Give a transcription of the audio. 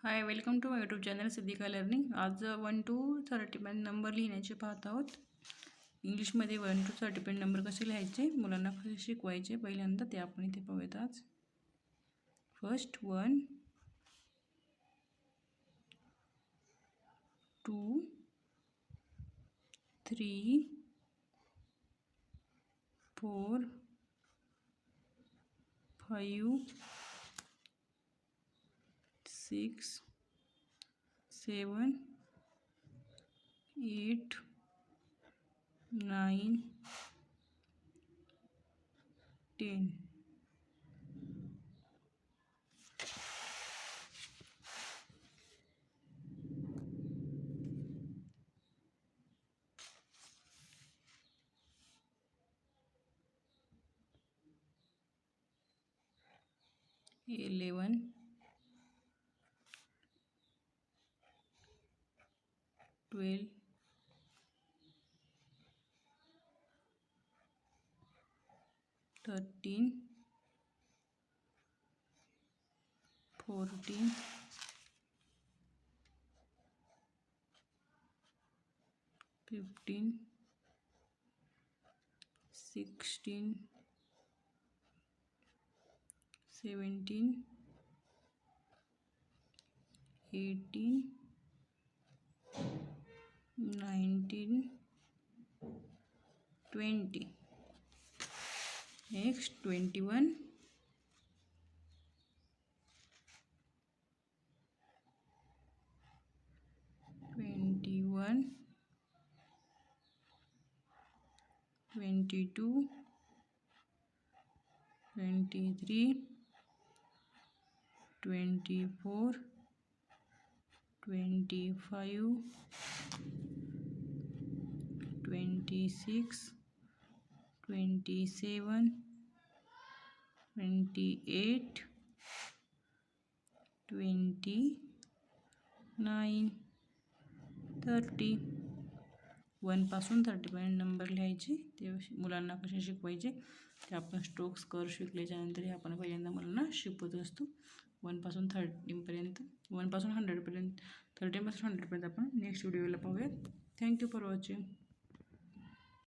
High, welcome to my YouTube channel Siddhika learning. आज 1 to 30 number लिहिण्याचे पाहत आहोत। इंग्लिशमध्ये 1 to 30 नंबर कसे लिहायचे, मुलांना कसे शिकवायचे पहिल्यांदा ते आपण इथे पाहूयात। आज फर्स्ट 1 2 3 4 5 6 7 8 9 10 11 12 13 14 15 16 17 18 19 20 next 21 21 22 23 24 25 26 27 28 29 30 1 पासून 30 नंबर लिहायचे ते मुलांना कसे शिकवायचे ते आपण स्ट्रोक्स कर शिकल्याच्यानंतर हे आपण पहिल्यांदा मुलांना शिकवत असतो। 1 पासून 13 पर्यंत 1 पासून 100 पर्यंत 13 पासून 100 पर्यंत आपण नेक्स्ट व्हिडिओला पाहूयात। Thank you for watching.